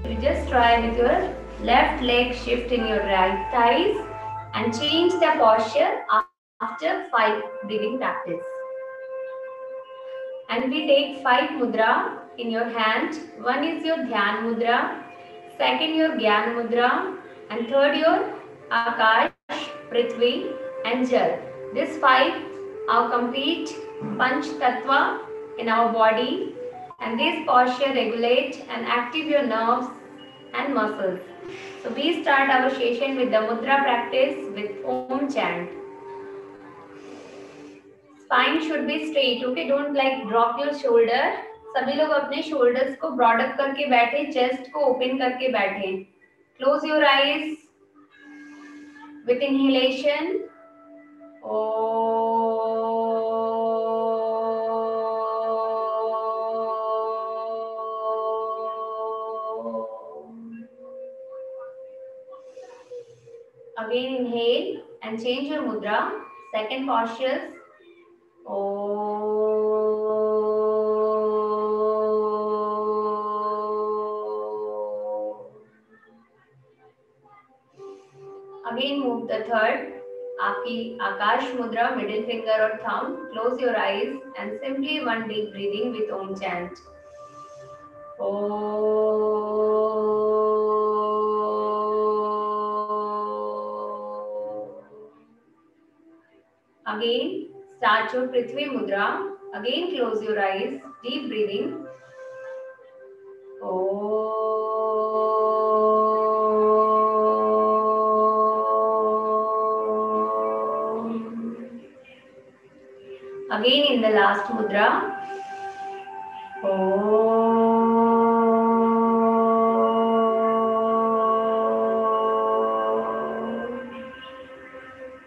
You just try with your left leg, shift in your right thighs and change the posture after 5 breathing practice. And we take 5 mudra in your hand. One is your Dhyan mudra, second your Gyan mudra, and third your Akash, Prithvi and Jal. These 5 are complete Panch Tattva in our body, and this posture regulate and active your nerves and muscles. So we start our session with the mudra practice with Om chant. Spine should be straight, okay? Don't like drop your shoulder. सभी लोग अपने shoulders को broad up करके बैठे, chest को open करके बैठे. Close your eyes with inhalation. Again inhale and change your mudra. Second posture. Again move the third. आपकी आकाश मुद्रा, मिडिल फिंगर और thumb. Close your eyes and simply one deep breathing with Om chant. Again start your Prithvi mudra. Again close your eyes. Deep breathing. Again in the last mudra.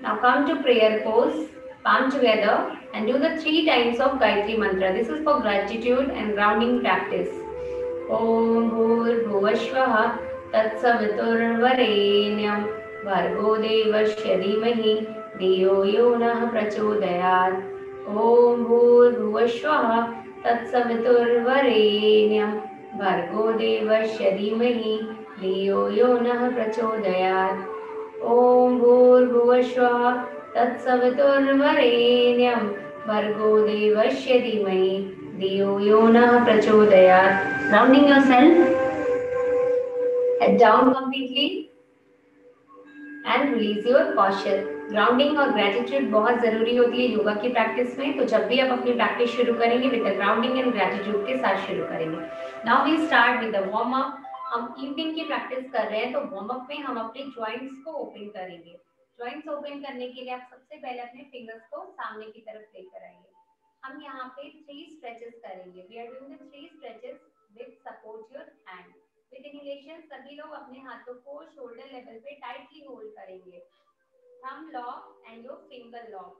Now come to prayer pose. Palm together and do the 3 times of Gayatri mantra. This is for gratitude and grounding practice. Om Bhurvuvasvaha Tatsaviturvarenyam Bhargo Devasya Dhimahi Dhiyo Yonah Prachodayat. Om Bhurvuvasvaha Tatsaviturvarenyam Bhargo Devasya Dhimahi Dhiyo Yonah Prachodayat. Om Bhurvuvasvaha Tatsaviturvarenyam Bhargo Devasya Dhimahi Dhiyo Yonah Prachodayat. Rounding yourself, head down completely and release your posture. Grounding और gratitude बहुत जरूरी होती है योगा की practice में, तो जब भी आप अपनी प्रैक्टिस शुरू करेंगे with the grounding and gratitude के साथ शुरू करेंगे. Now we start with the warm up. हम इवनिंग की प्रैक्टिस कर रहे हैं, तो वार्म अप में हम अपने जॉइंट्स को ओपन करेंगे. जॉइंट्स ओपन करने के लिए आप सबसे पहले अपने फिंगर्स को सामने की तरफ लेकर आएंगे. हम यहाँ पे 3 स्ट्रेचेस करेंगे. We are doing the 3 stretches with support your hand. With inhalation सभी लोग अपने हाथों को शोल्डर लेवल पे टाइटली होल्ड करेंगे. Thumb lock and your finger lock.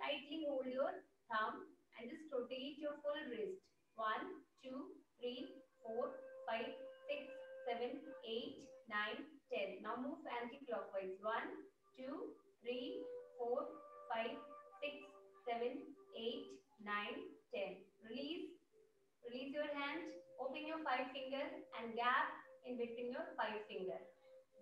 Tightly hold your thumb and just rotate your full wrist. 1, 2, 3, 4, 5, 6, 7, 8, 9, 10. Now move anti-clockwise. 1, 2, 3, 4, 5, 6, 7, 8, 9, 10. Release. Release your hand. Open your 5 fingers and gap in between your 5 fingers.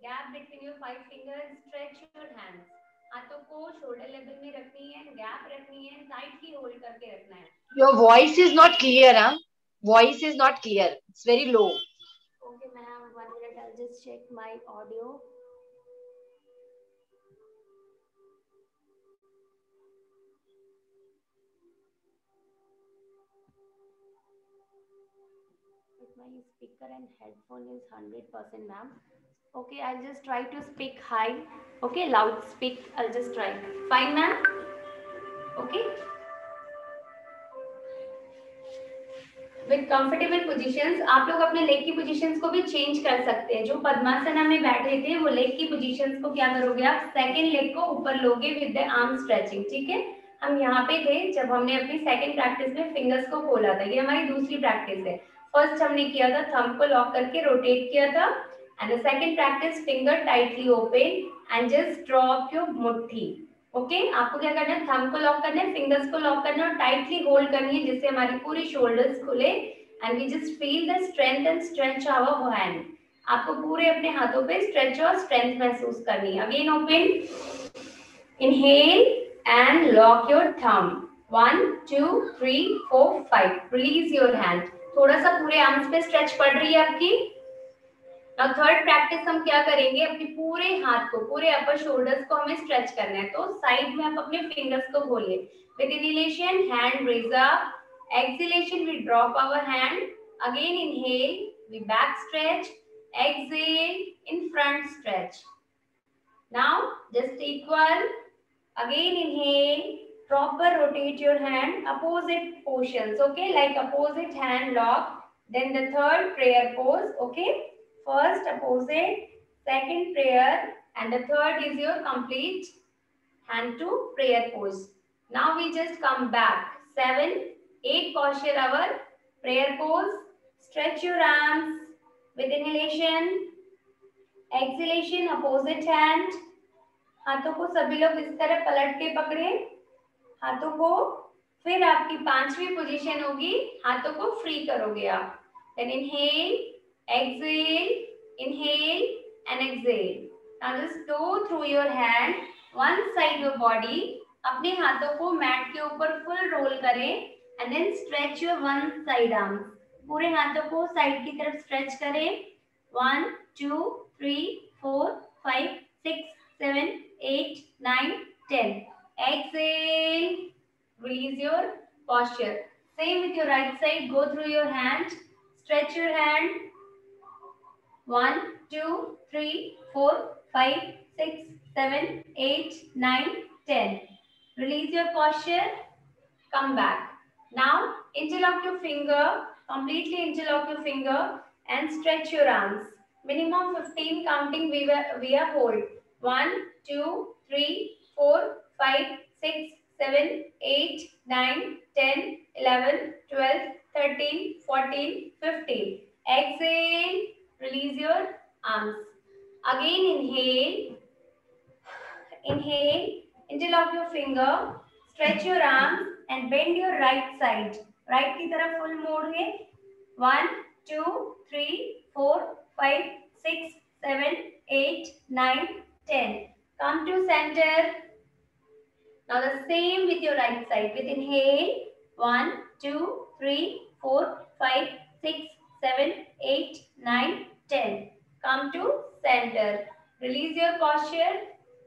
Gap between your 5 fingers. Stretch your hands. हाथों को shoulder level में रखनी है, gap रखनी है, tightly hold करके रखना है. Your voice is not clear, huh? Voice is not clear. It's very low. Okay, ma'am. 1 minute. I'll just check my audio. But my speaker and headphone is 100%, ma'am. Okay, I'll just try to speak high. Okay, loud speak. I'll just try. Fine, ma'am? Okay. With comfortable positions, आप लोग अपने leg की positions को भी change कर सकते हैं. जो पद्मासना में बैठे थे वो लेग की पोजीशंस को क्या करोगे आप, सेकंड लेग को ऊपर लोगे विद द आर्म स्ट्रेचिंग. ठीक है, हम यहाँ पे थे जब हमने अपनी सेकंड प्रैक्टिस में फिंगर्स को खोला था. ये हमारी दूसरी प्रैक्टिस है. फर्स्ट हमने किया था थंब को लॉक करके रोटेट किया था. And the second practice, finger tightly open and just drop your मुट्ठी. ओके, आपको क्या करना है, थंब को लॉक करना है, फिंगर्स को लॉक करना है और टाइटली होल्ड करनी है जिससे हमारी पूरी शोल्डर्स खुले. And we just feel the strength and stretch our hand. आपको पूरे अपने हाथों पे स्ट्रेच और स्ट्रेंथ महसूस करनी है। Again open, inhale and lock your thumb, 1 2 3 4 5, release your hand. थोड़ा सा पूरे आर्म्स पे स्ट्रेच पड़ रही है आपकी। अब थर्ड प्रैक्टिस हम क्या करेंगे, अपने पूरे हाथ को, पूरे अपर शोल्डर्स को हमें स्ट्रेच करना है। तो साइड में आप अपने फिंगर्स को खोलिए। With inhalation hand raise up, exhalation we drop our hand, again inhale we back stretch, exhale in front stretch. Now just equal, again inhale, proper rotate your hand, opposite positions, okay, like opposite hand lock. Then the third prayer pose, okay, first opposite, second prayer, and the third is your complete hand to prayer pose. Now we just come back, 7 8 posture our prayer pose. Stretch your arms with inhalation, exhalation opposite hand. हाथों को सभी लोग इस तरह पलट के पकड़े हाथों को। फिर आपकी पांचवी पोजीशन होगी, हाथों को फ्री करोगे आप। Then inhale, exhale, inhale and exhale. Now just go through your hand one side your body. अपने हाथों को मैट के ऊपर फुल रोल करें and then stretch your one side arm. पूरे हाथों को साइड की तरफ स्ट्रेच करें। 1 2 3 4 5 6 7 8 9 10. Exhale, release your posture. Same with your right side, go through your hand, stretch your hand. 1 2 3 4 5 6 7 8 9 10. Release your posture, come back. Now interlock your finger, completely interlock your finger and stretch your arms. Minimum 15 counting via hold. 1 2 3 4 5 6 7 8 9 10 11 12 13 14 15. Exhale, release your arms. Again inhale, inhale, interlock your finger, stretch your arms and bend your right side. Right की तरफ full मोड़िए। 1 2 3 4 5 6 7 8 9 10. Come to center. Now the same with your right side. With inhale, 1 2 3 4 5 6 7 8 9 10. Come to center. Release your posture,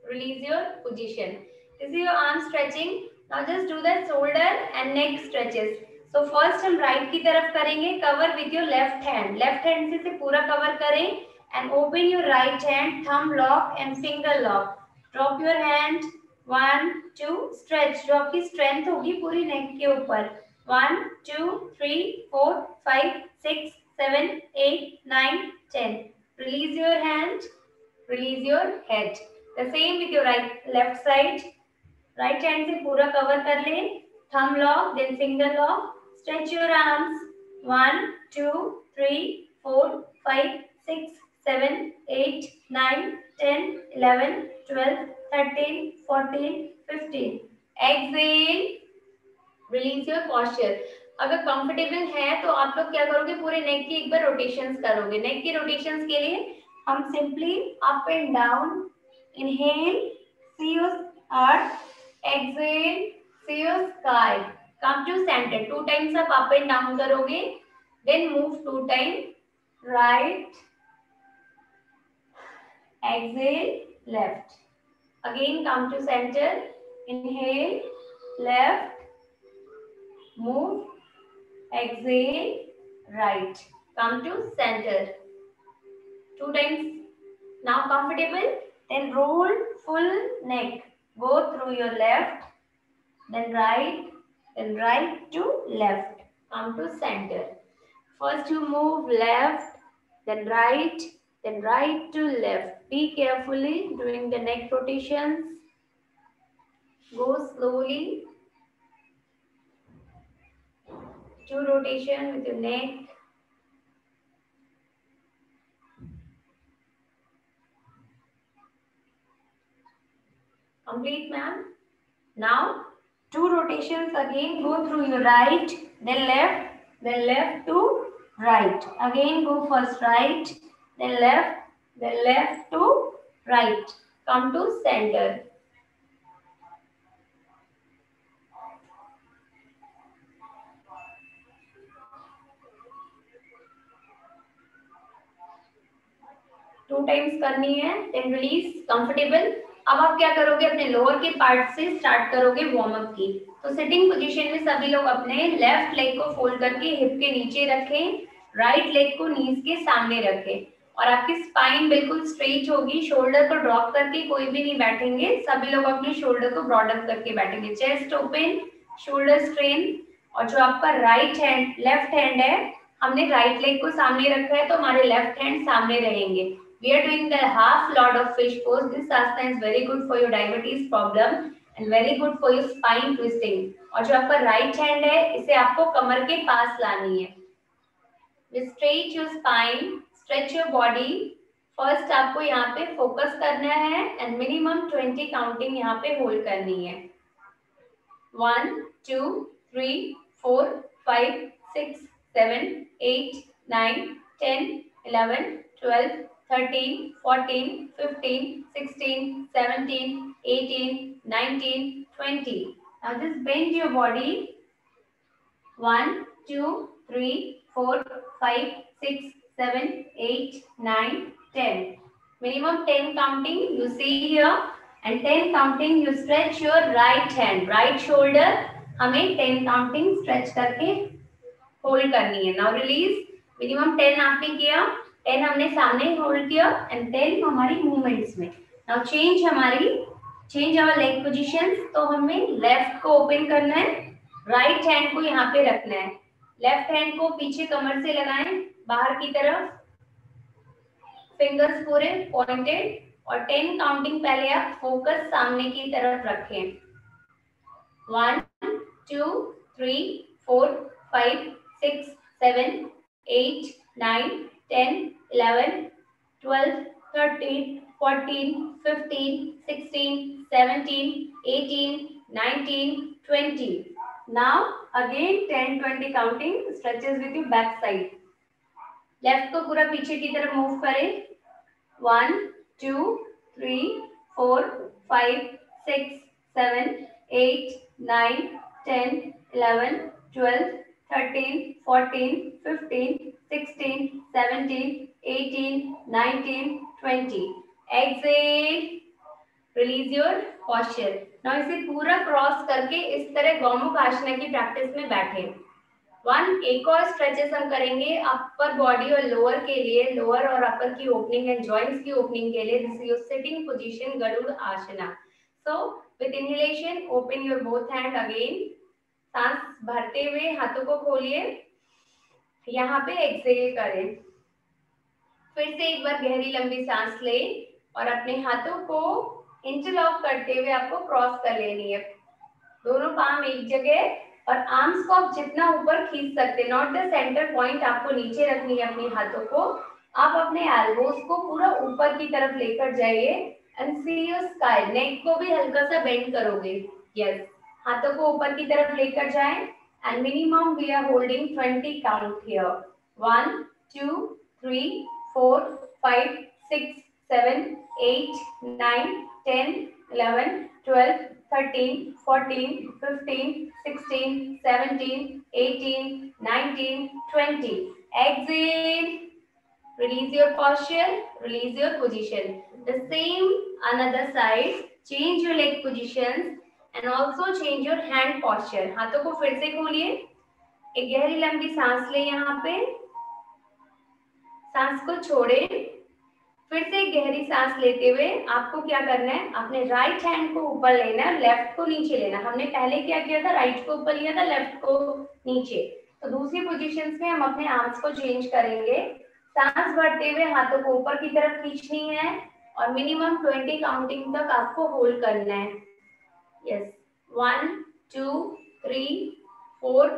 release your position. This is your arm stretching. Now just do the shoulder and neck stretches. So first हम right की तरफ करेंगे, cover with your left hand. Left hand से पूरा cover करें and open your right hand, thumb lock and finger lock. Drop your hand, 1 2, stretch. जो आपकी strength होगी पूरी neck के ऊपर. 1 2 3 4 5 6 7 8 9 10. Release your hand, release your head. The same with your left side. Right hand से पूरा cover कर ले, thumb lock then finger lock. Stretch your arms, 1 2 3 4 5 6 7 8 9 10 11 12 13 14 15. Exhale, release your posture. अगर कंफर्टेबल है तो आप लोग क्या करोगे, पूरे नेक की एक बार रोटेशंस करोगे। नेक की रोटेशंस के लिए हम simply up and down, inhale, see your earth, exhale, see your sky, come to centre. 2 times आप अप एंड डाउन करोगे, then move 2 time, right, exhale, left, again come to center, inhale, left, move, exhale, right, come to center, 2 times. Now comfortable, then roll full neck, go through your left, then right to left, come to center. First you move left, then right to left. Be carefully doing the neck rotations. Go slowly. 2 rotation with your neck. Complete, ma'am. Now 2 rotations again. Go through your right, then left to right. Again go first right, then left to right. Come to center. Two times करनी है, then release comfortable. अब आप क्या करोगे, अपने lower के part से start करोगे वार्म अप की। तो सिटिंग पोजीशन में सभी लोग अपने लेफ्ट लेग को फोल्ड करके हिप के नीचे रखें, राइट लेग को नीज के सामने रखें और आपकी स्पाइन बिल्कुल स्ट्रेट होगी। शोल्डर को ड्रॉप करके कोई भी नहीं बैठेंगे, सभी लोग अपने शोल्डर को ब्रॉडन करके बैठेंगे। Chest open, shoulder strain. और जो आपका राइट हैंड, लेफ्ट हैंड है, हमने राइट लेग को सामने रखा है तो हमारे लेफ्ट हैंड सामने रहेंगे। We are doing the half lord of fish pose. This asana is very good for your diabetes problem and very good for your spine twisting. और जो आपका राइट हैंड है, इसे आपको कमर के पास लानी है। Straight your spine, stretch your body. First आपको यहाँ पे फोकस करना है एंड मिनिमम 20 काउंटिंग यहाँ पे होल्ड करनी है। 1 2 3 4 5 6 7 8 9 10 11 12 13 14 15 16 17 18 19 20. Now just bend your body. 1 2 3 4 5 6 7 8 9 10. Minimum 10 counting you see here, and 10 counting you stretch your right hand, right shoulder. हमें 10 counting stretch करके होल्ड करनी है। Now release. मिनिमम 10 आपने किया, 10 हमने सामने होल्ड किया एंड 10 हमारी मूवमेंट्स में। Now change our leg positions. तो हमें लेफ्ट को ओपन करना है, राइट हैंड को यहाँ पे रखना है, लेफ्ट हैंड को पीछे कमर से लगाएं बाहर की तरफ, फिंगर्स पूरे पॉइंटेड और 10 काउंटिंग पहले आप फोकस सामने की तरफ रखें। 1 2 3 4 5 6 7 8 9 10 11 12 13 14 15 16 17 18 19 20. Now again 10 20 counting stretches with your back side. Left को पूरा पीछे की तरफ मूव करें। 1 2 3 4 5 6 7 8 9 10 11 12 13 14 15 16 17 18 19 20. Exhale, release your posture. Now इसे पूरा क्रॉस करके इस तरह गौमुख आसना की प्रैक्टिस में बैठे। एक और स्ट्रेचेस हम करेंगे अपर बॉडी और लोअर के लिए, लोअर और अपर की ओपनिंग एंड जॉइंट्स की ओपनिंग के लिए। This is your sitting position, Garuda asana. So with inhalation open your both hand again. सांस भरते हुए हाथों को खोलिए, यहाँ पे एक्सहेल करें। फिर से एक बार गहरी लंबी सांस ले और अपने हाथों को इंटरलॉक करते हुए आपको क्रॉस कर लेनी है। दोनों पाम एक जगह और आर्म्स को आप जितना ऊपर खींच सकते, नॉट द सेंटर पॉइंट, आपको नीचे रखनी है अपने हाथों को। आप अपने एल्बोज को पूरा ऊपर की तरफ लेकर जाइए एंड सी योर स्काई। नेक को भी हल्का सा बेंड करोगे। यस, हाथों को ऊपर की तरफ लेकर जाएं and minimum we are holding 20 count here. 1 2 3 4 5 6 7 8 9 10 11 12 13 14 15 16 17 18 19 20. Exhale, release your posture, release your position. The same another side, change your leg positions and also change your hand posture. हाथों को फिर से खोलिए, एक गहरी लंबी सांस ले, यहाँ पे सांस को छोड़े। फिर से एक गहरी सांस लेते हुए आपको क्या करना है, अपने राइट हैंड को ऊपर लेना है, लेफ्ट को नीचे लेना। हमने पहले क्या किया था, राइट को ऊपर लिया था, लेफ्ट को नीचे। तो दूसरी पोजीशंस में हम अपने आर्म्स को चेंज करेंगे। सांस भरते हुए हाथों को ऊपर की तरफ खींचनी है और मिनिमम 20 काउंटिंग तक आपको होल्ड करना है। Yes, 1 2 3 4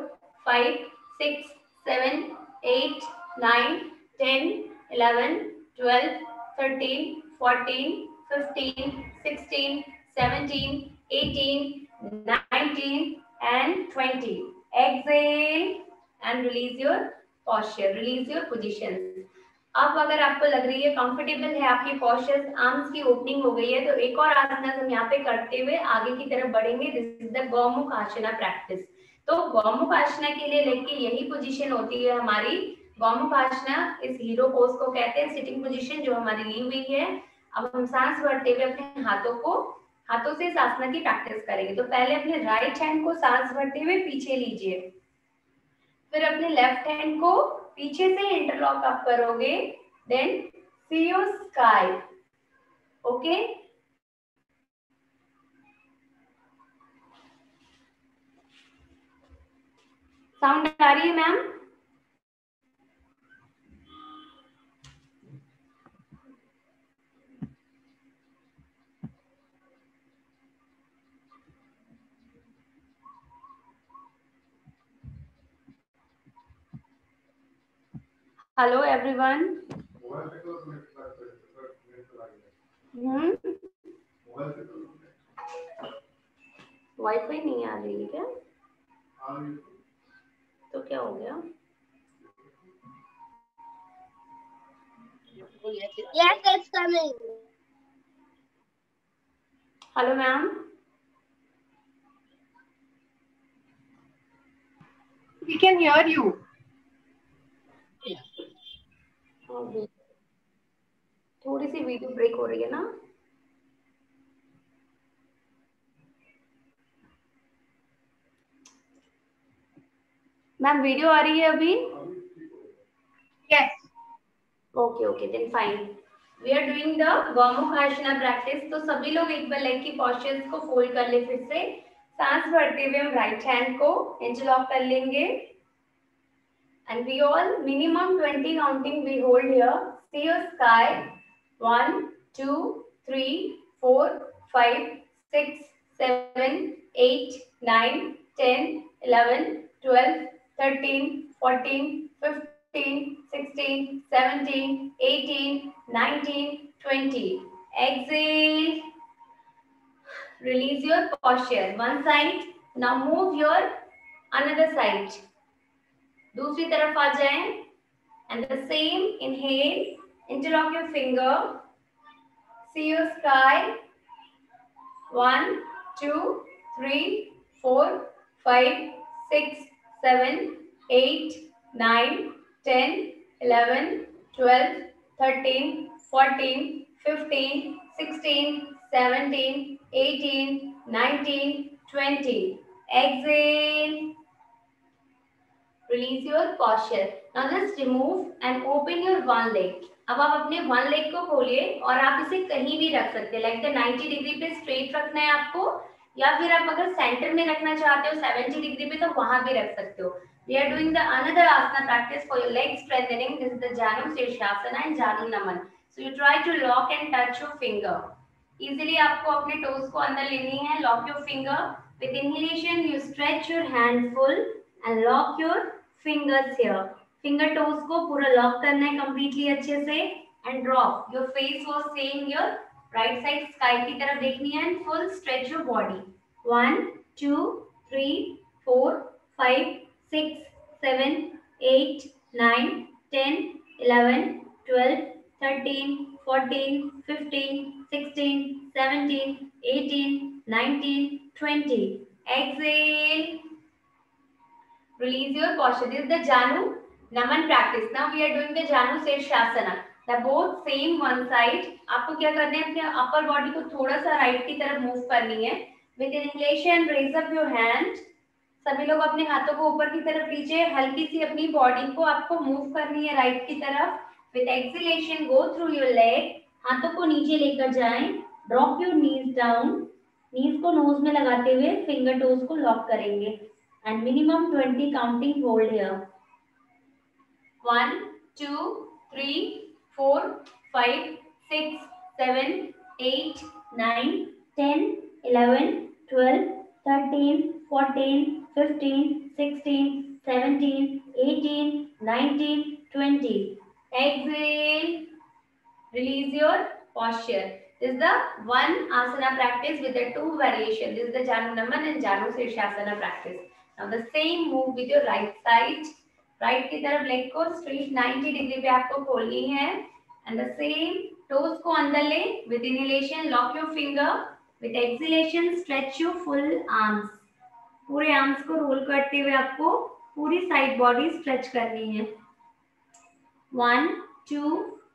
5 6 7 8 9 10 11 12 13 14 15 16 17 18 19 and 20. Exhale and release your posture, release your positions. अब अगर आपको लग रही है कंफर्टेबल है, आपकी पॉस्चर्स, आर्म्स की ओपनिंग हो गई है, तो एक और आसन हम यहाँ पे करते हुए आगे की तरफ बढ़ेंगे। This is the Gomukh asana practice. तो गौमुख आसना के लिए लेके यही पोजीशन होती है हमारी। गौमुख आसना इस हीरो पोज को कहते हैं, सिटिंग पोजीशन जो हमारी ली हुई है। अब हम सांस भरते हुए अपने हाथों से इस आसना की प्रैक्टिस करेंगे। तो पहले अपने राइट हैंड को सांस भरते हुए पीछे लीजिए, फिर अपने लेफ्ट हैंड को पीछे से इंटरलॉक अप करोगे, then see your sky. Okay, sound आ रही है मैम? Hello everyone. वाईफाई नहीं आ रही है क्या? तो क्या हो गया? Yes, it's coming. Hello ma'am. We can hear you. थोड़ी सी वीडियो ब्रेक हो रही है ना? मैम वीडियो आ रही है अभी? Yes. Okay okay, then fine. We are doing the Gomukh asana practice. तो सभी लोग एक बार लेग की पोस्चर्स को फोल्ड कर ले। फिर से सांस भरते हुए हम राइट हैंड को इंटरलॉक कर लेंगे, and we all minimum 20 counting we hold here. See your sky. 1 2 3 4 5 6 7 8 9 10 11 12 13 14 15 16 17 18 19 20. Exhale, release your posture one side. Now move your another side, दूसरी तरफ आ जाएं, and the same inhale, interlock your finger, see your sky. 1 2 3 4 5 6 7 8 9 10 11 12 13 14 15 16 17 18 19 20. Exhale, release your posture. Now just remove and open your one leg. अब आप अपने one leg को खोलिए और आप इसे कहीं भी रख सकते हैं, लाइक द 90 डिग्री पे स्ट्रेट रखना है आपको, या फिर आप अगर सेंटर में रखना चाहते हो 70 डिग्री पे, तो वहां भी रख सकते हो। We are doing the another asana practice for your leg strengthening. This is the Janu Shirshasana and Janu Naman. So you try to lock and touch your finger. Easily आपको अपने toes को अंदर लेनी है. Lock your finger. With inhalation, you stretch your hand full and lock your fingers here. Finger toes को पूरा lock करना है completely अच्छे से, and drop. Your face was staying your right side sky की तरफ देखनी है, and full stretch your body. 1 2 3 4 5 6 7 8 9 10 11 12 13 14 15 16 17 18 19 20. Exhale, release your posture. This is the Janu Naman practice. Now we are doing the Janu Shirshasana. The both same one side. आपको क्या करना है, अपने upper body को थोड़ा सा राइट की तरफ मूव करनी है. With inhalation, raise up your hand. सभी लोग अपने हाथों को ऊपर की तरफ लीजिए, हल्की सी अपनी बॉडी को आपको मूव करनी है राइट की तरफ. With exhalation, go through your leg. हाथों को नीचे लेकर जाएं. Drop your knees down. नीज को नोज में लगाते हुए फिंगर टोज को लॉक करेंगे, and minimum 20 counting hold here. 1 2 3 4 5 6 7 8 9 10 11 12 13 14 15 16 17 18 19 20. Exhale, release your posture. This is the one asana practice with the two variations. This is the Janu Naman and Janu Shirshasana practice. Now the same move with your right side. Right की तरफ leg को straight 90 degree पे आपको खोलनी है and the same toes को अंदर ले with inhalation lock your finger with exhalation stretch your full arms. पूरे आर्म्स को रोल करते हुए आपको पूरी साइड बॉडी स्ट्रेच करनी है। 1 2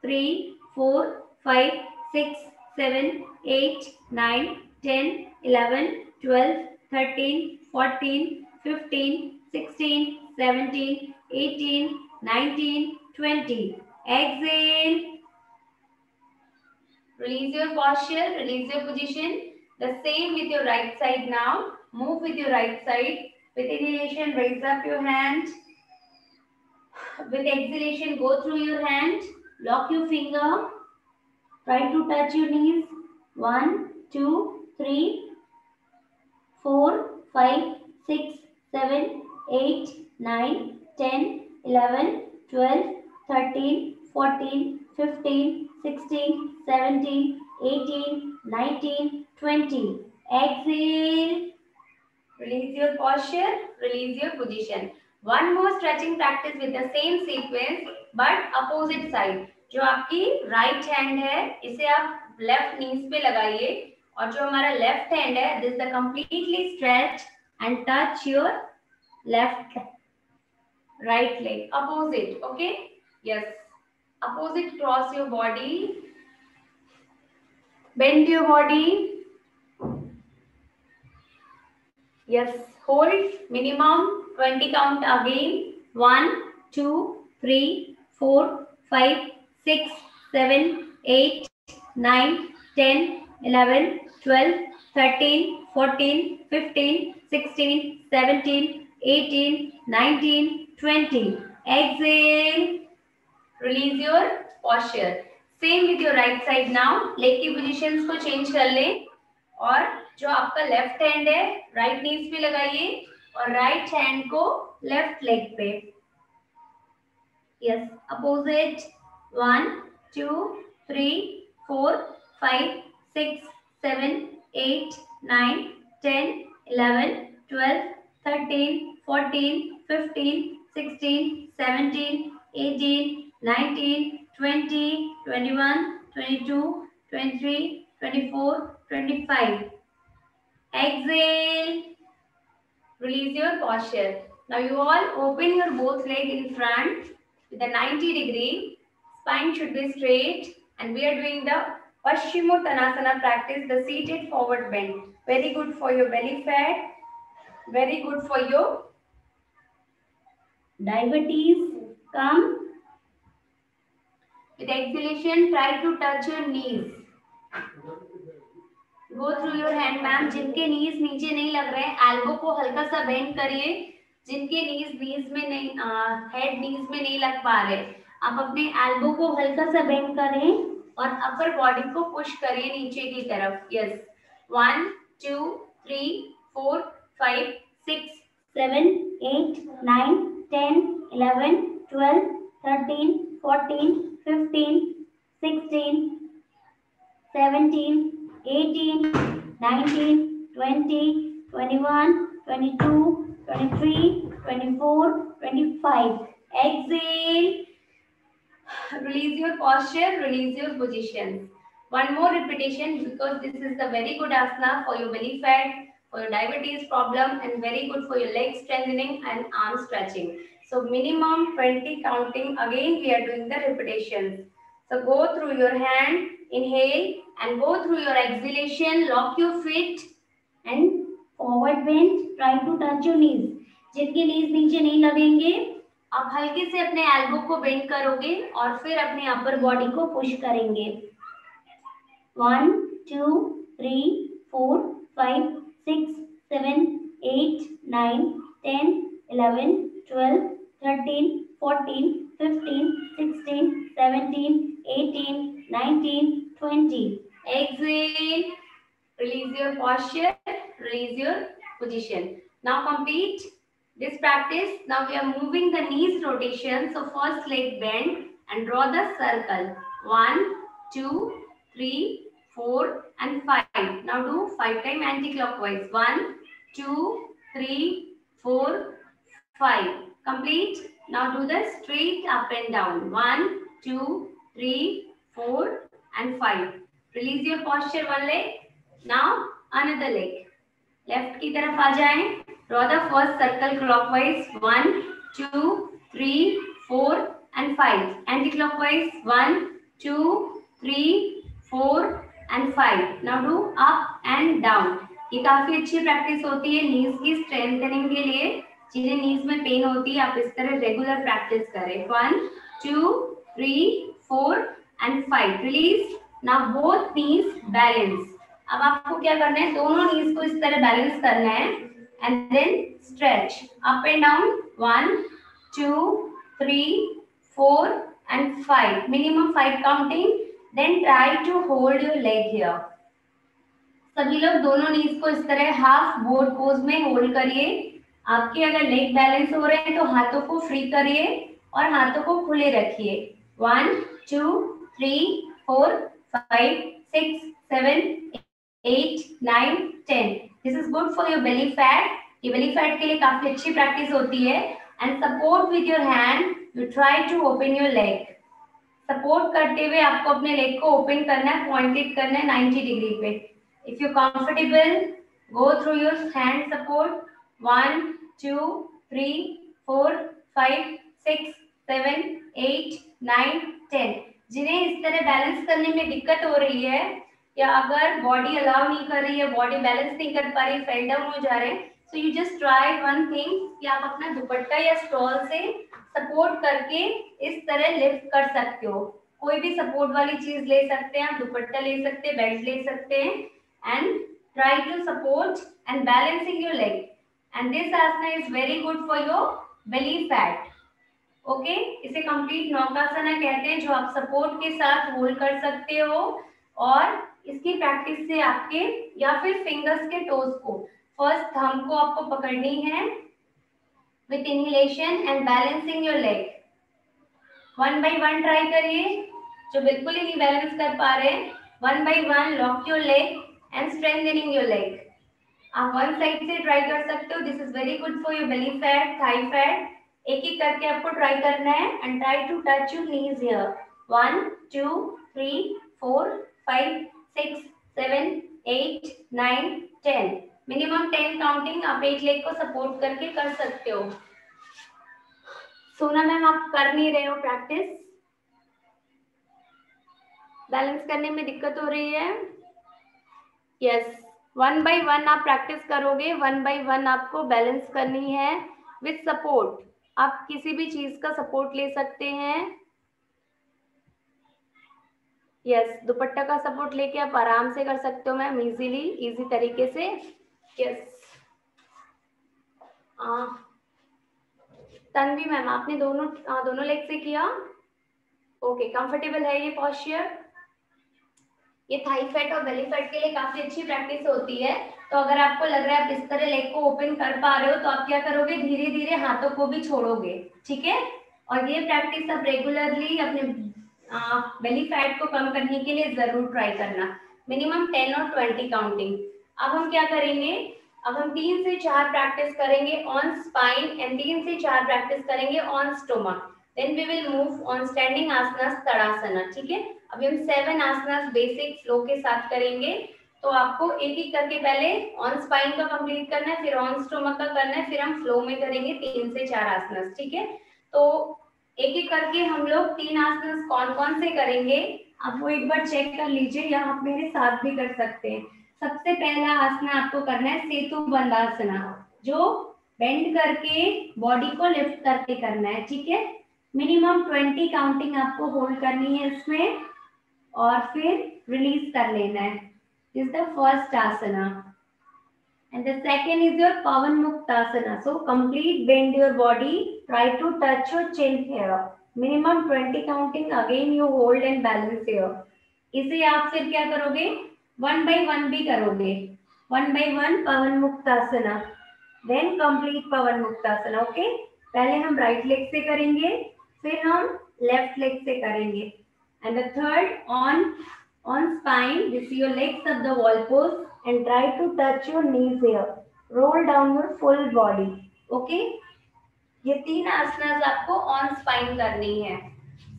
3 4 5 6 7 8 9 10 11 12 13 14 15 16 17 18 19 20 exhale, release your posture, release your position. The same with your right side now. Move with your right side. With inhalation raise up your hand. With exhalation go through your hand. Lock your finger. Try to touch your knees. 1 2 3 4 5 6 7 8 9 10 11 12 13 14 15 16 17 18 19 20 exhale, release your posture, release your position. One more stretching practice with the same sequence but opposite side. जो आपकी right hand है इसे आप left नीज पे लगाइए और जो हमारा लेफ्ट हैंड है this the completely stretch and touch your left right leg opposite. Okay, yes, opposite, cross your body, bend your body. Yes, hold minimum 20 count again. 1 2 3 4 5 6 7 8 9 10 11 12 13 14 15 16 17 18 19 20 exhale, release your posture. Same with your right side now. leg की positions को change कर ले और जो आपका left hand है right नीज पे लगाइए और राइट हैंड को लेफ्ट लेग पे। Yes, opposite. 1 2 3 4 5 6 7 8 9 10 11 12 13 14 15 16 17 18 19 20 21 22 23 24 25 exhale, release your posture. Now you all open your both leg in front with a 90 degree. Spine should be straight and we are doing the Paschimottanasana practice, the seated forward bend. Very good for your belly fat, very good for your diabetes. Come. With exhalation, try to touch your knees. Go through your hand, ma'am. जिनके नीज नीचे नहीं लग रहे हैं elbow को हल्का सा bend करिए। जिनके नीज में नहीं हेड नीज में नहीं लग पा रहे आप अपने एल्बो को हल्का सा बेंड करें और अपर बॉडी को पुश करिए नीचे की तरफ। Yes, 1 2 3 4 5 6 7 8 9 10 11 12 13 14 15 16 17 18 19 20 21 22 23 24 25 exhale, release your posture, release your position. One more repetition because this is the very good asana for your belly fat, for your diabetes problem and very good for your leg strengthening and arm stretching. So minimum 20 counting. Again we are doing the repetitions. So go through your hand, inhale and go through your exhalation. Lock your feet and forward bend. Try to touch your knees. जिनके knees नीचे नहीं लगेंगे आप हल्के से अपने elbow को bend करोगे और फिर अपने अपर बॉडी को पुश करेंगे। 1 2 3 4 5 6 7 8 9 10 11 12 13 14 15 16 17 18 19 20 exhale, release your posture, release your position. Now complete this practice. Now we are moving the knees rotation. So first leg bend and draw the circle. 1 2 3 4 and 5. Now do 5 times anti-clockwise. 1 2 3 4 5. Complete. Now do the straight up and down. 1, 2, 3, 4 and 5. Release your posture one leg. Now another leg. Left की तरफ आ जाएं. Draw the first circle clockwise. 1, 2, 3, 4 and 5. Anti-clockwise. 1, 2, 3, 4 and 5. Now do up and down. ये काफी अच्छी practice होती है नीज की strengthening के लिए. जिन्हें नीज में पेन होती है आप इस तरह रेगुलर प्रैक्टिस करें. 1, 2, 3, 4 and 5. Release. Now both knees balance. अब आपको क्या करना है, दोनों नीज को इस तरह बैलेंस करना है and then stretch up and down. 1, 2, 3, 4 and 5. Minimum 5 counting. Then try to hold your leg here. सभी लोग दोनों नीज को इस तरह हाफ बोर्ड पोज में होल्ड करिए. आपके अगर लेग बैलेंस हो रहे हैं तो हाथों को फ्री करिए और हाथों को खुले रखिए. 1, 2, 3, 4, 5, 6, 7, 8, 9, 10. This is good for your belly fat. ये बेली फैट के लिए काफी अच्छी प्रैक्टिस होती है. And support with your hand. You try to open your leg. Support करते हुए आपको अपने लेग को ओपन करना है, पॉइंटेड करना है 90 डिग्री पे. If you comfortable go through your hand support. 1, 2, 3, 4, 5, 6, 7, 8, 9, 10. जिन्हें इस तरह बैलेंस करने में दिक्कत हो रही है या अगर बॉडी अलाउ नहीं कर रही है, बॉडी बैलेंस नहीं कर पा रही, फेल डाउन हो जा रहे हैं, so you just try one thing कि आप अपना दुपट्टा या स्टॉल से सपोर्ट करके इस तरह लिफ्ट कर सकते हो. कोई भी सपोर्ट वाली चीज ले सकते हैं आप. दुपट्टा ले सकते हैं, बेल्ट ले सकते हैं and try to support and balancing your leg. And this asana is very good for your belly fat. Okay? इसे complete नौकासना कहते हैं जो आप सपोर्ट के साथ होल्ड कर सकते हो और इसकी प्रैक्टिस से आपके या फिर फिंगर्स के टोज को फर्स्ट थंब को आपको पकड़नी है with inhalation and balancing your leg. 1 by 1 try करिए. जो बिल्कुल ही नहीं बैलेंस कर पा रहे 1 by 1 lock your leg and strengthening your leg. आप वन साइड से ट्राई कर सकते हो. This is very good for your belly fat, thigh fat. एक एक करके आपको ट्राई करना है and try to touch your knees here. 1, 2, 3, 4, 5, 6, 7, 8, 9, 10. Minimum 10 counting आप एक लेग को सपोर्ट करके कर सकते हो. सोना मैम आप कर नहीं रहे हो प्रैक्टिस, बैलेंस करने में दिक्कत हो रही है. यस, 1 by 1 आप प्रैक्टिस करोगे. 1 by 1 आपको बैलेंस करनी है विथ सपोर्ट. आप किसी भी चीज का सपोर्ट ले सकते हैं. यस, दुपट्टा का सपोर्ट लेके आप आराम से कर सकते हो मैम, इजी तरीके से. यस, तन्वी मैम आपने दोनों लेग से किया. ओके, कंफर्टेबल है ये पॉस्चर. ये थाई फैट और बेली फैट के लिए काफी अच्छी प्रैक्टिस होती है. तो अगर आपको लग रहा है आप इस तरह लेग को ओपन कर पा रहे हो तो आप क्या करोगे, धीरे धीरे हाथों को भी छोड़ोगे. ठीक है, और ये प्रैक्टिस आप रेगुलरली अपने बेली फैट को कम करने के लिए जरूर ट्राई करना. मिनिमम 10 और 20 काउंटिंग. अब हम क्या करेंगे, अब हम 3 से 4 प्रैक्टिस करेंगे ऑन स्पाइन एंड 3 से 4 प्रैक्टिस करेंगे on stomach. Then we will move on standing asana, Tadasana. ठीक है, अभी हम 7 आसनास बेसिक फ्लो के साथ करेंगे. तो आपको एक एक करके पहले ऑन स्पाइन का कंप्लीट करना है, फिर ऑन स्टोमक का करना है, फिर हम फ्लो में करेंगे 3 से 4 आसनास. ठीक है, तो एक एक करके हम लोग 3 आसनास कौन कौन से करेंगे आप वो एक बार चेक कर लीजिए या आप मेरे साथ भी कर सकते हैं. सबसे पहला आसना आपको करना है सेतु बंधासना, जो बेंड करके बॉडी को लिफ्ट करके करना है. ठीक है, मिनिमम 20 काउंटिंग आपको होल्ड करनी है इसमें और फिर रिलीज कर लेना है. This is the first asana and the second is your pavan muktasana. So complete bend your body, try to touch your chin here. Minimum 20 counting, again you hold and balance here. इसे आप फिर क्या करोगे, 1 by 1 भी करोगे. 1 by 1 pavan muktasana, then complete pavan muktasana. Okay, पहले हम right leg से करेंगे, फिर हम लेफ्ट लेग से करेंगे. And the third on spine, this is your legs of the wall pose and try to touch your knees here. Roll down your full body. Okay, ये 3 आसनास आपको ऑन स्पाइन करनी है.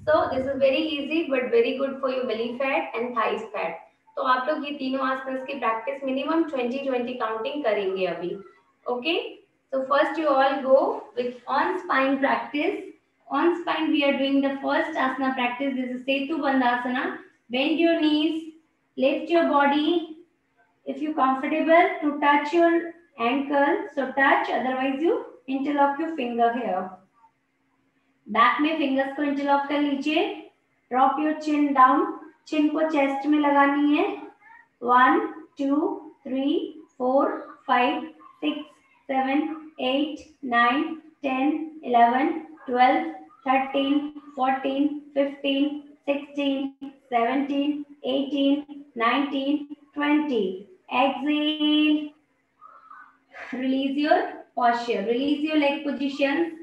So this is very easy but very good for your belly fat and thighs fat. तो आप लोग ये तीनों आसनास की प्रैक्टिस मिनिमम 20-20 काउंटिंग करेंगे अभी. Okay, so first you all go with on spine practice. On spine we are doing the first asana practice. This is Setu Bandhasana. Bend your knees, lift your body. If you comfortable to touch your ankle, so touch, otherwise you interlock your finger here. Back में fingers को interlock कर लीजिए. Drop your chin down. Chin को chest में लगानी है. 1 2 3 4 5 6 7 8 9 10 11 12 13 14 15 16 17 18 19 20. Exhale. Release your posture. Release your leg positions.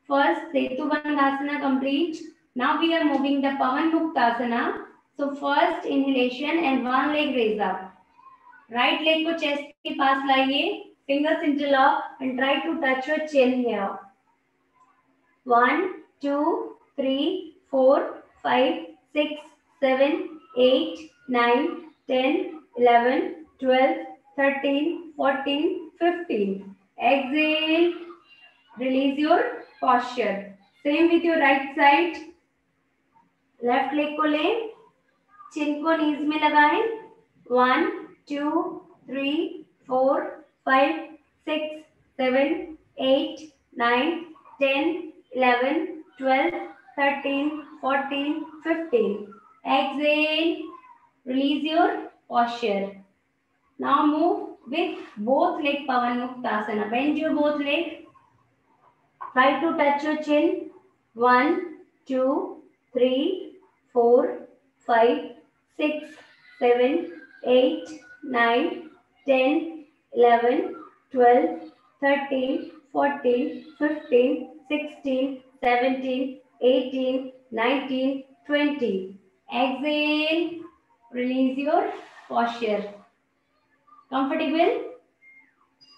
First, Setu Bandhasana complete. Now we are moving the Pavan Muktasana. So first inhalation and one leg raise up. Right leg को chest के पास लाइए. Fingers interlock and try to touch your chin here. 1 2 3 4 5 6 7 8 9 10 11 12 13 14 15. Exhale. Release your posture. Same with your right side. Left leg को ले, chin को knees में लगाएं. 1 2 3 4 5 6 7 8 9 10 11 12 13 14 15. Exhale. Release your posture. Now move with both leg Pavan Muktasana. Bend your both leg. Try to touch your chin. 1 2 3 4 5 6 7 8 9 10 11 12 13 14 15 16 17 18 19 20. Exhale. Release your posture. Comfortable?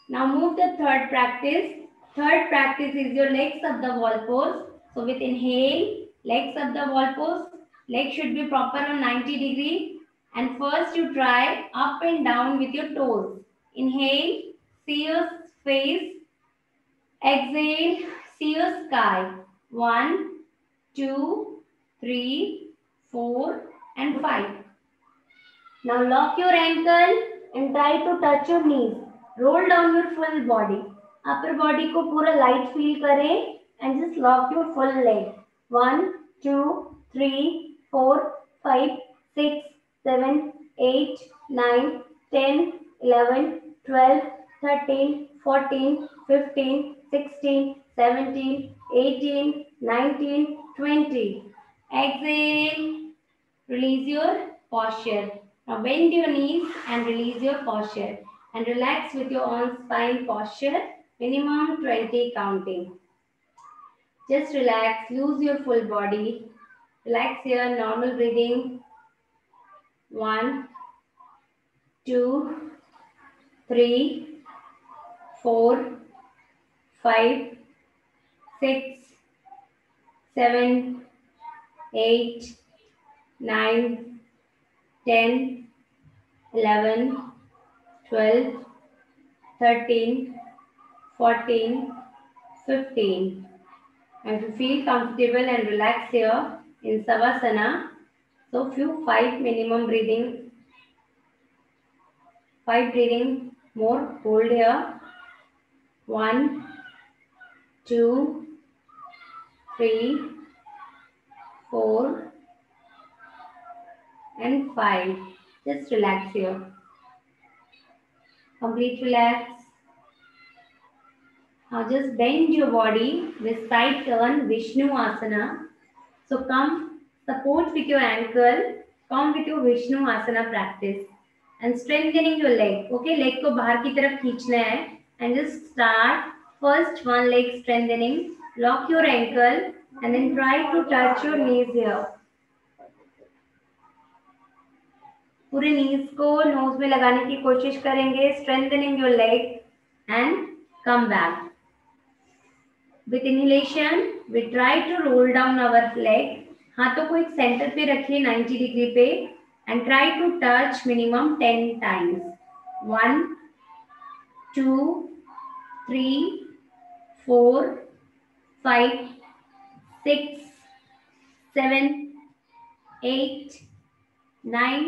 Now move the third practice. Third practice is your legs up the wall pose. So with inhale, legs up the wall pose. Legs should be proper on 90 degree. And first you try up and down with your toes. Inhale, see your face. Exhale, see your sky. 1 2 3 4 and 5. Now lock your ankle and try to touch your knees. Roll down your full body. Upper body को पूरा light feel करें and just lock your full leg. 1 2 3 4 5 6 7 8 9 10 11 12 13 14 15 16 17 18 19 20. Exhale. Release your posture. Now bend your knees and release your posture and relax with your on spine posture. Minimum 20 counting. Just relax, lose your full body. Relax here, normal breathing. 1 2 3 4 5 6 7 8 9 10 11 12 13 14 15. And to feel comfortable and relaxed here in Savasana, so few 5 minimum breathing, 5 breathing more. Hold here. 1 2 3 4 and 5. Just relax here. Complete relax. Now just bend your body with side turn Vishnu Asana. So come support with your ankle. Come with your Vishnu Asana practice and strengthening your leg. Okay, leg को बाहर की तरफ खींचना है and just start. First one leg strengthening. Lock your ankle and then try to touch your knees here. पूरे knees को nose में लगाने की कोशिश करेंगे. Strengthening your leg and come back. With inhalation, we try to roll down our leg. हाथों को एक सेंटर पे रखिए 90 डिग्री पे and try to touch minimum 10 times. 1, 2, 3, 4, 5, 6, 7, 8, 9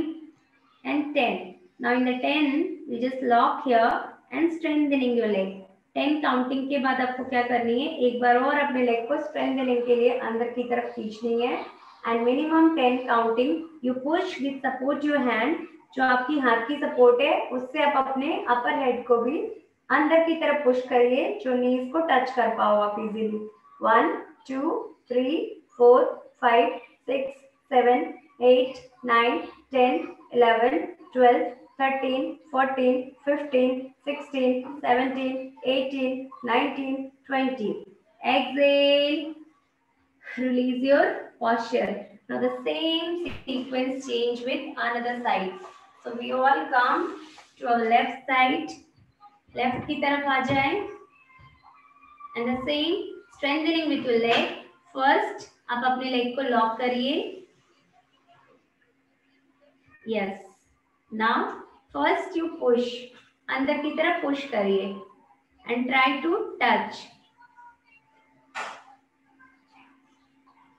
and 10. Now in the 10, you just lock here and strengthening your leg. 10 counting के बाद आपको क्या करनी है, एक बार और अपने लेग को स्ट्रेंथनिंग के लिए अंदर की तरफ खींचनी है and minimum 10 counting you push with support your hand. जो आपकी हाथ की सपोर्ट है उससे आप अपने अपर हेड को भी अंदर की तरफ पुश करिए जो नीज को टच कर पाओ आप easily. 1, 2, 3, 4, 5, 6, 7, 8, 9, 10, 11, 12, 13, 14, 15, 16, 17, 18, 19, 20. Exhale. Release your posture. Now the same sequence change with another side. So we all come to our left side. Left की तरफ आ जाए. And the same strengthening with your leg. First आप अपने leg को lock करिए. Yes. Now first you push. अंदर की तरफ push करिए and try to touch.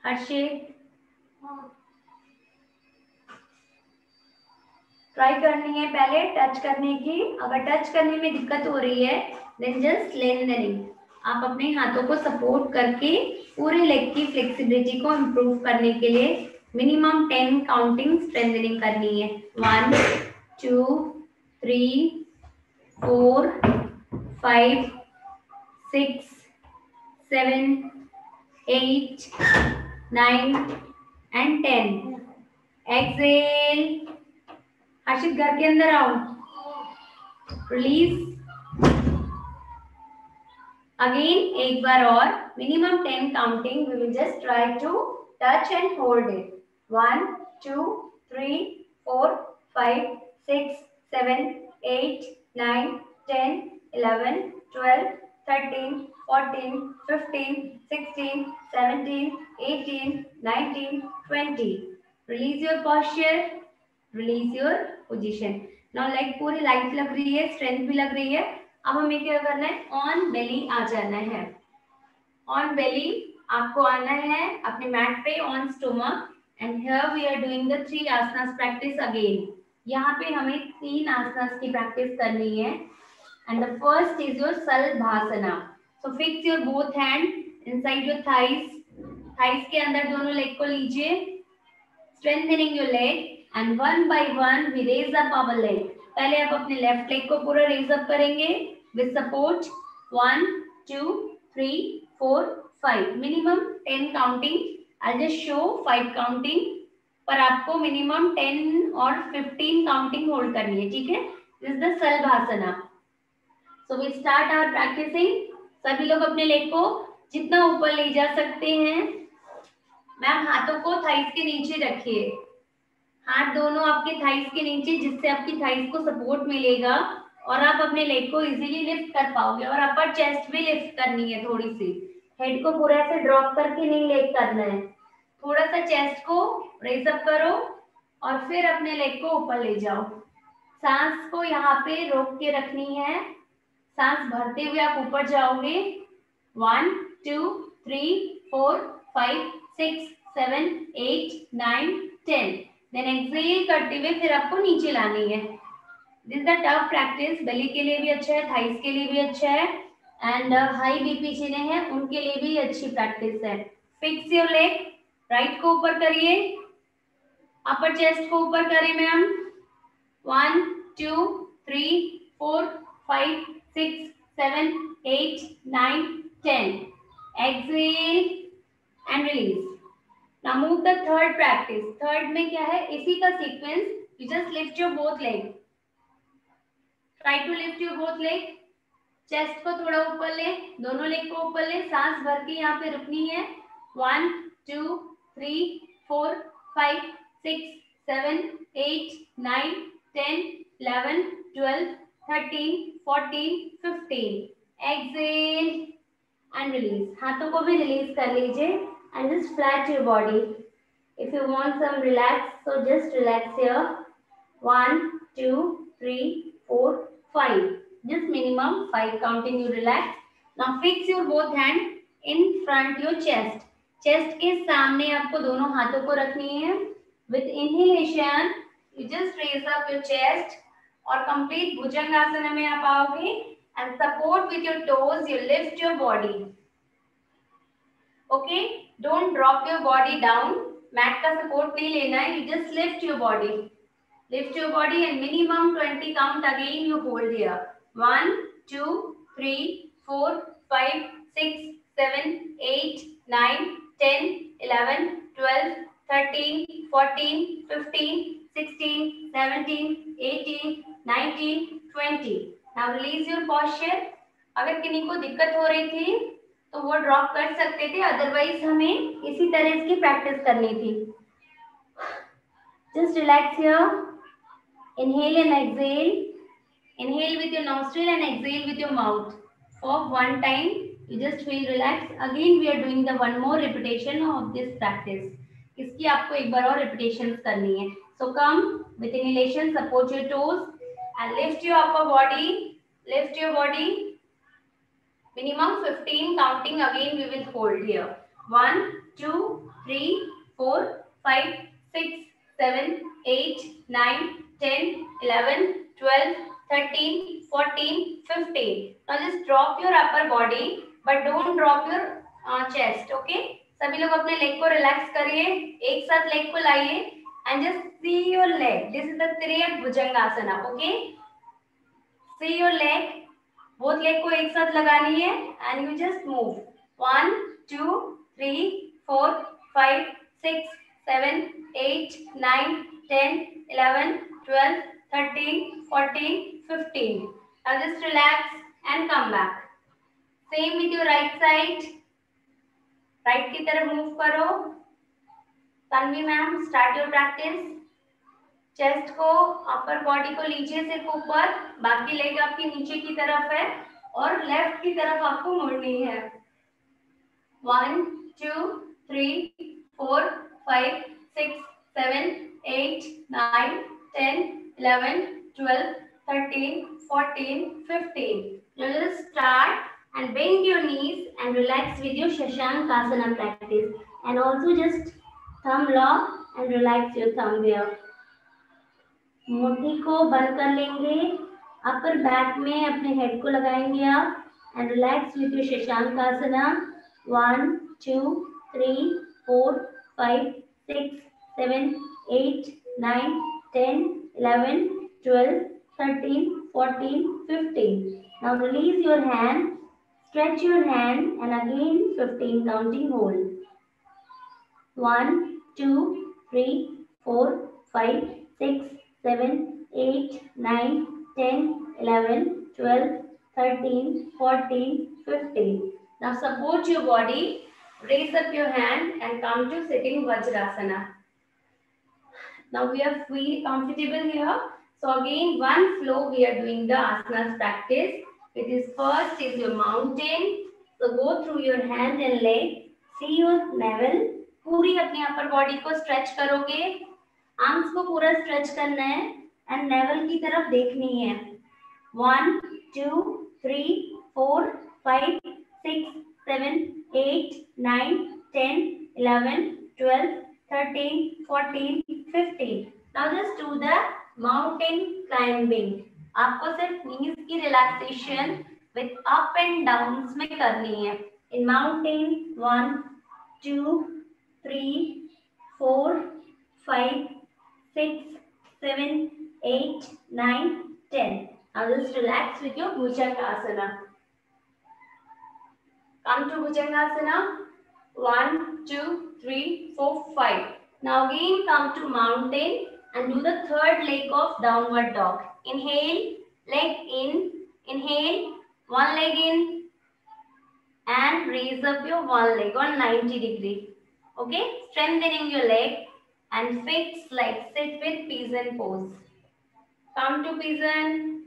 Harshit try करनी है पहले टच करने की. अगर टच करने में दिक्कत हो रही है देन जस्ट लेंथनिंग. आप अपने हाथों को सपोर्ट करके पूरे लेग की फ्लेक्सिबिलिटी को इम्प्रूव करने के लिए मिनिमम 10 काउंटिंग स्ट्रेंथनिंग करनी है. 1, 2, 3, 4, 5, 6, 7, 8, 9 and 10. Exhale. हर्षित घर के अंदर आओ. रिलीज. अगेन एक बार और minimum 10 counting. We will just try to touch and hold it. 1, 2, 3, 4, 5, 6, 7, 8, 9, 10, 11, 12, 13, 14, 15, 16, 17, 18, 19, 20. Release your posture. Release your position. Now leg पूरी लाइट लग रही है, स्ट्रेंथ भी लग रही है. अब हमें क्या करना है, ऑन बेली आ जाना है. ऑन बेली आपको आना है अपने मैट पे on stomach. And here we are doing the 3 asanas practice again. यहाँ पे हमें 3 आसनास की प्रैक्टिस करनी है. And the first is your Shalabhasana. So fix your both hand inside your thighs. Thighs के अंदर दोनों लेग को लीजिए. Strengthening your leg and one by one we raise up our leg. पहले आप अपने लेफ्ट लेग को पूरा रेज अप करेंगे with support. 1, 2, 3, 4, 5. Minimum 10 counting. I just show 5 counting पर आपको मिनिमम 10 और 15 काउंटिंग होल्ड करनी है. ठीक है. This is the Shalabhasana. So we start our practicing. सभी लोग अपने लेग को जितना ऊपर ले जा सकते हैं. मैम हाथों को थाइस के नीचे रखिए. हाथ दोनों आपके थाइस के नीचे जिससे आपकी थाइस को सपोर्ट मिलेगा और आप अपने लेग को इजीली लिफ्ट कर पाओगे. और अपर चेस्ट भी लिफ्ट करनी है थोड़ी सी. हेड को पूरा ऐसे ड्रॉप करके नहीं लेग करना है. थोड़ा सा चेस्ट को रेज अप करो और फिर अपने लेग को ऊपर ले जाओ. सांस को यहाँ पे रोक के रखनी है. सांस भरते हुए आप ऊपर जाओगे. 1, 2, 3, 4, 5, 6, 7, 8, 9, 10. देन एक्सहेल करते हुए फिर आपको नीचे लानी है. This is the tough practice. Belly के लिए भी अच्छा है, थाइस के लिए भी अच्छा है एंड हाई बीपी जिन्हें है उनके लिए भी अच्छी प्रैक्टिस है. Fix your leg. राइट को ऊपर करिए. अपर चेस्ट को ऊपर करें ma'am. 1, 2, 3, 4, 5, 6, 7, 8, 9, 10. Exhale and release. Now move the third practice. Third में क्या है, इसी का sequence. You just lift your both leg. Try to lift your both leg. Chest को थोड़ा ऊपर ले. दोनों leg को ऊपर ले. सांस भर के यहाँ पे रुकनी है. 1, 2, 3, 4, 5, 6, 7, 8, 9, 10, 11, 12, 13, 14, 15. Exhale. and release. हाथों को भी release कर लीजिए and just flat your body. If you want some relax, so just relax here. 1, 2, 3, 4, 5. Just minimum 5 counting you relax. Now fix your both hand in front your chest. Chest के सामने आपको दोनों हाथों को रखनी है. With inhalation, you just raise up your chest और complete भुजंगासन में आप आओगे and support with your toes. You lift your body. Okay, don't drop your body down. Mat का support नहीं लेना है. You just lift your body. Lift your body and minimum 20 count again you hold here. 1, 2, 3, 4, 5, 6, 7, 8, 9, 10, 11, 12, 13, 14, 15, 16, 17, 18, 19, 20. Now release your posture. अगर किन्हीं को दिक्कत हो रही थी तो वो ड्रॉप कर सकते थे, अदरवाइज हमें इसी तरह इसकी प्रैक्टिस करनी थी. Just relax here. Inhale and exhale. Inhale with your nostril and exhale with your mouth. For one time, you just feel relaxed. Again, we are doing the one more repetition of this practice. इसकी आपको एक बार और repetitions करनी है. So come with inhalation, support your toes and lift your upper body. Lift your body. Minimum 15 counting again we will hold here. 1, 2, 3, 4, 5, 6, 7, 8, 9, 10, 11, 12, 13, 14, 15. Now just drop your upper body but don't drop your chest. Okay? सभी लोग अपने leg को relax करिए, एक साथ leg को लाइए and just see your leg. This is the Triyat Bhujangasana. Okay? See your leg. Both leg को एक साथ लगानी है and you just move. 1, 2, 3, 4, 5, 6, 7, 8, 9, 10, 11, 12, 13, 14, 15. Now just relax and come back. Same with your right side. Right की तरफ move करो. Tanvi ma'am, start your practice. Chest को, upper body को लीजिए सिर्फ ऊपर, बाकी लेग आपकी नीचे की तरफ है और लेफ्ट की तरफ आपको मुड़नी है. 1, 2, 3, 4, 5, 6, 7, 8, 9, 10, 11, 12, 13, 14, 15. Now just start and bend your knees and relax with your Shashankasana practice. And also just thumb lock and relax your thumb here. मुट्ठी को बंद कर लेंगे, अपर बैक में अपने हेड को लगाएंगे आप and relax with your शशांकासना. 1, 2, 3, 4, 5, 6, 7, 8, 9, 10, 11, 12, 13, 14, 15. Now release your hand, stretch your hand and again 15 counting hold. 1, 2, 3, 4, 5, 6, 7, 8, 9, 10, 11, 12, 13, 14, 15. Now support your body, raise up your hand and come to sitting Vajrasana. Now we are fully comfortable here. So again one flow we are doing the asanas practice. It is first is your mountain. So go through your hand and leg. See your navel. पूरी अपनी upper body को stretch करोगे. Arms को पूरा stretch करना है and naval की तरफ देखनी है. 1, 2, 3, 4, 5, 6, 7, 8, 9, 10, 11, 12, 13, 14, 15. Now just do the mountain climbing. आपको सिर्फ नीज की relaxation with up and downs में करनी है. In mountain 1, 2, 3, 4, 5, 6, 7, 8, 9, 10. Now just relax with your Bhujangasana. Come to Bhujangasana. 1, 2, 3, 4, 5. Now again come to mountain and do the third leg of downward dog. Inhale, leg in. Inhale, one leg in and raise up your one leg on 90 degree. Okay, strengthening your leg. And fix like sit with pigeon pose. Come to pigeon.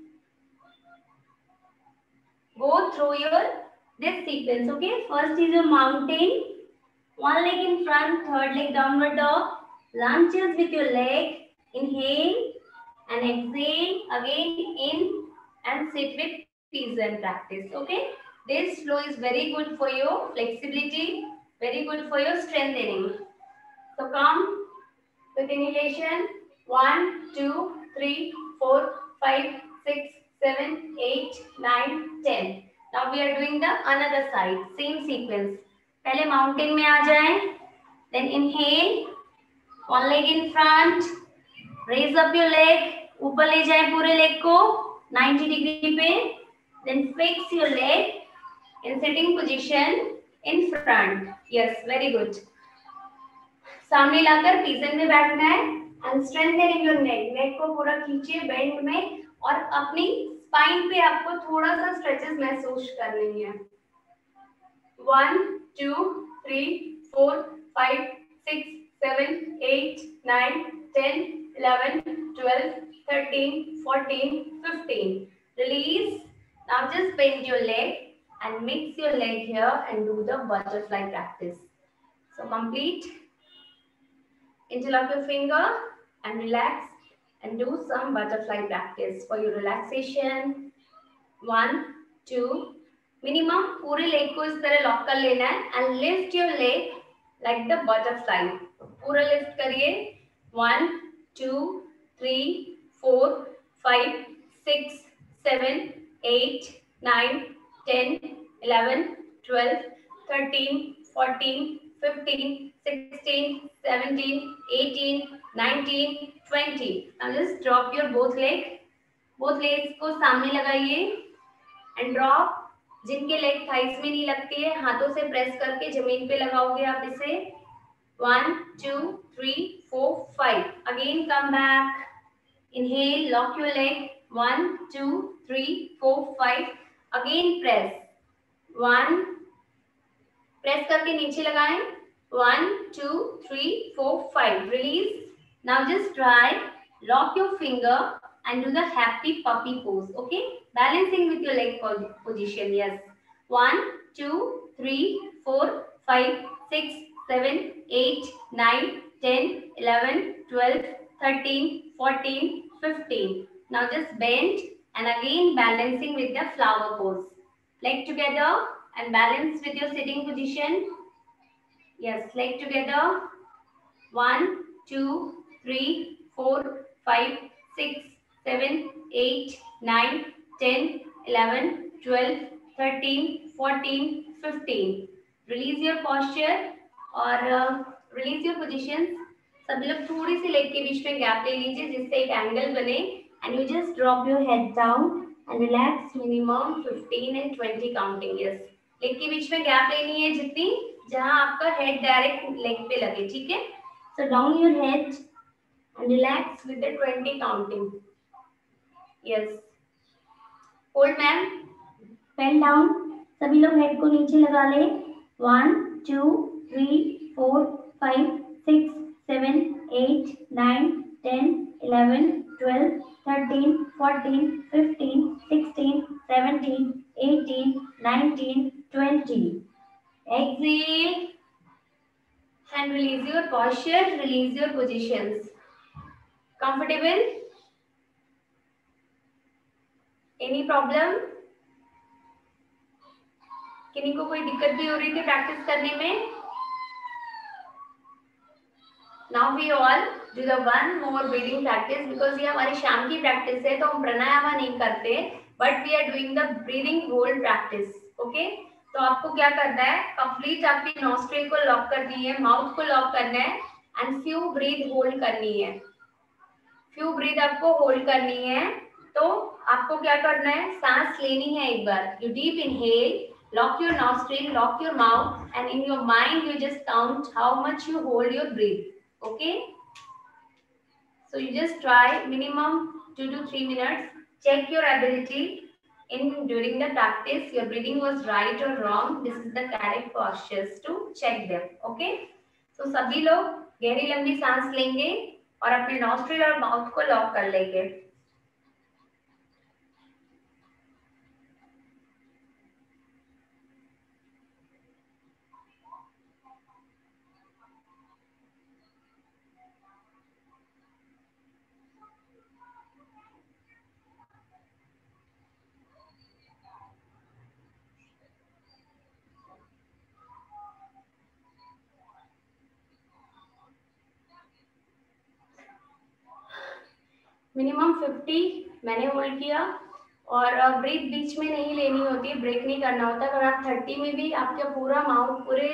Go through your this sequence. Okay, first is your mountain, one leg in front, third leg downward dog, lunges with your leg, inhale and exhale, again in and sit with pigeon practice. Okay, this flow is very good for your flexibility, very good for your strengthening. So come with inhalation, 1 2 3 4 5 6 7 8 9 10. Now we are doing the another side, same sequence. पहले mountain में आ जाएं, then inhale, one leg in front, raise up your leg, ऊपर ले जाएं पूरे leg को 90 degree पे, then fix your leg in sitting position in front. Yes, very good. सामने लाकर पिजन में बैठना है एंड स्ट्रेंथनिंग योर नेक, नेक को पूरा खींचिए बेंड में और अपनी स्पाइन पे आपको थोड़ा सा स्ट्रेचेस महसूस करनी है. 1 2 3 4 5 6 7 8 9 10 11 12 13 14 15. Release. Now just bend your leg and mix your leg here and do the butterfly practice. So complete. Interlock your finger and relax and do some butterfly practice for your relaxation. 1 2. Minimum पूरे leg को इस तरह lock कर लेना है and lift your leg like the butterfly. पूरा lift करिए. 1 2 3 4 5 6 7 8 9 10 11 12 13 14 15 16 17 18 19 20. Now just drop your both legs को सामने लगाइए and drop. जिनके लेग थाइस में नहीं लगती है, हाथों से प्रेस करके जमीन पे लगाओगे आप इसे. 1 2 3 4 5. Again come back, inhale, lock your leg. 1 2 3 4 5. Again press. 1, press करके नीचे लगाएं. 1 2 3 4 5. Release. Now just try lock your finger and do the happy puppy pose. Okay, balancing with your leg position. Yes. 1 2 3 4 5 6 7 8 9 10 11 12 13 14 15. Now just bend and again balancing with the flower pose. Leg together and balance with your sitting position. Yes, leg together. 1 2 3 4 5 6 7 8 9 10 11 12 13 14 15. Release your posture और release your positions. सभी लोग थोड़ी सी leg के बीच में gap ले लीजिए जिससे एक एंगल बने and you just drop your head down and relax minimum 15 and 20 counting. Yes, leg के बीच में गैप लेनी है जितनी जहां आपका हेड डायरेक्ट लेग पे लगे. ठीक है, so down your head and relax with the 20 counting. Yes, hold ma'am. Pen down. सभी लोग हेड को नीचे लगा ले. 1 2 3 4 5 6 7 8 9 10 11 12 13 14 15 16 17 18 19 20. Exhale and release your posture, release your positions. Comfortable? Any problem? किन्हीं को कोई दिक्कत भी हो रही थी प्रैक्टिस करने में? Now we all do the one more breathing practice because ये हमारी शाम की प्रैक्टिस है तो हम प्राणायाम नहीं करते, but we are doing the breathing hold practice. Okay? तो आपको क्या करना है, कंप्लीट आपकी नॉस्ट्रिल को लॉक करनी है, माउथ को लॉक करना है एंड फ्यू ब्रीथ होल्ड करनी है. फ्यू ब्रीथ आपको होल्ड करनी है. तो आपको क्या करना है, सांस लेनी है एक बार. You deep inhale, lock your nostril, lock your mouth, and in your mind you just count how much you hold your breath. Okay, so you just try minimum 2 to 3 minutes. Check your ability in during the practice, your breathing was right or wrong. This is the correct postures to check them. Okay, so सभी लोग गहरी लंबी सांस लेंगे और अपने nostril और mouth को lock कर लेंगे. मिनिमम 50 मैंने होल्ड किया और ब्रेक बीच में नहीं लेनी होती, ब्रेक नहीं करना होता। अगर आप 30 में भी आपका पूरा माउथ पूरे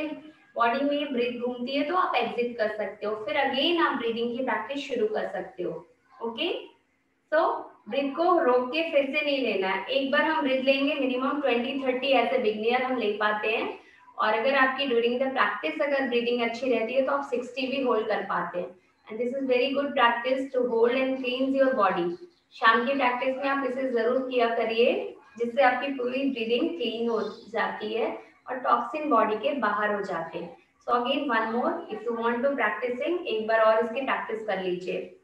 बॉडी में ब्रेथ घूमती है तो आप एग्जिट कर सकते हो, फिर अगेन आप ब्रीदिंग की प्रैक्टिस शुरू कर सकते हो। ओके, सो ब्रीथ को रोक के फिर से नहीं लेना है। एक बार हम ब्रीथ लेंगे मिनिमम 20-30 एज ए बिगिनर हम ले पाते हैं, और अगर आपकी ड्यूरिंग द प्रैक्टिस अगर ब्रीदिंग अच्छी रहती है तो आप 60 भी होल्ड कर पाते हैं। And this is very good practice to hold and cleanse your body. शाम की प्रैक्टिस में आप इसे जरूर किया करिए, जिससे आपकी पूरी ब्रीदिंग क्लीन हो जाती है और टॉक्सिन बॉडी के बाहर हो जाते हैं। So again one more, if you want to practicing, एक बार और इसकी प्रैक्टिस कर लीजिए।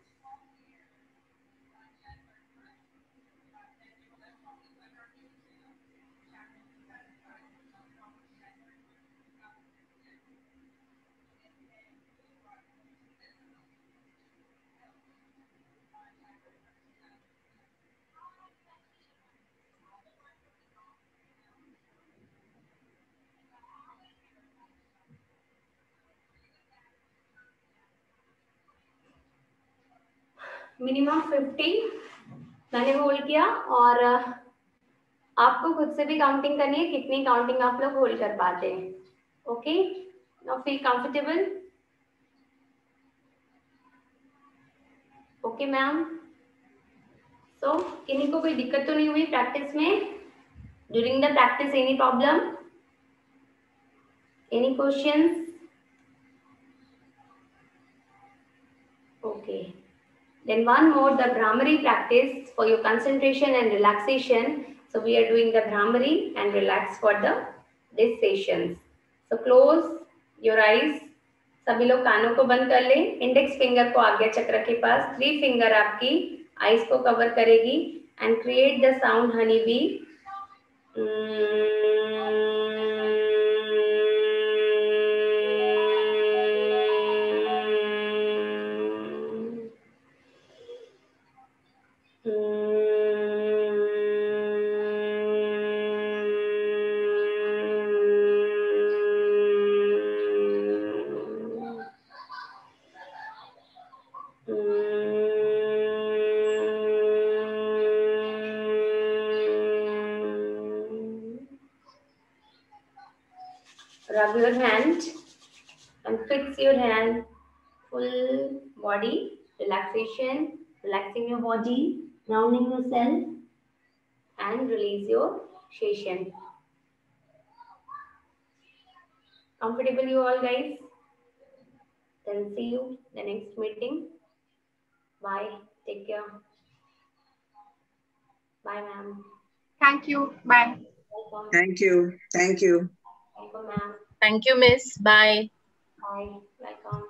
मिनिमम 50 मैंने होल्ड किया, और आपको खुद से भी काउंटिंग करनी है कितनी काउंटिंग आप लोग होल्ड कर पाते हैं। Okay, now feel comfortable. Okay ma'am, so किन्हीं को कोई दिक्कत तो नहीं हुई प्रैक्टिस में? During the practice any problem, any questions? Okay. Then one more, the Bhramari practice for your concentration and relaxation. So we are doing the Bhramari and relax for this sessions. So close your eyes. सभी लोग कानों को बंद कर लें। Index finger को आज्ञा चक्र के पास, 3 फिंगर आपकी आईज को कवर करेगी and create the sound honey bee. Rub your hand and fix your hand. Full body relaxation, relaxing your body, grounding yourself, and release your session. Comfortable you all guys? Then see you the next meeting. Bye. Take care. Bye, ma'am. Thank you. Bye. Welcome. Thank you. Thank you. Welcome, ma'am. Thank you, Miss. Bye. Bye. Welcome.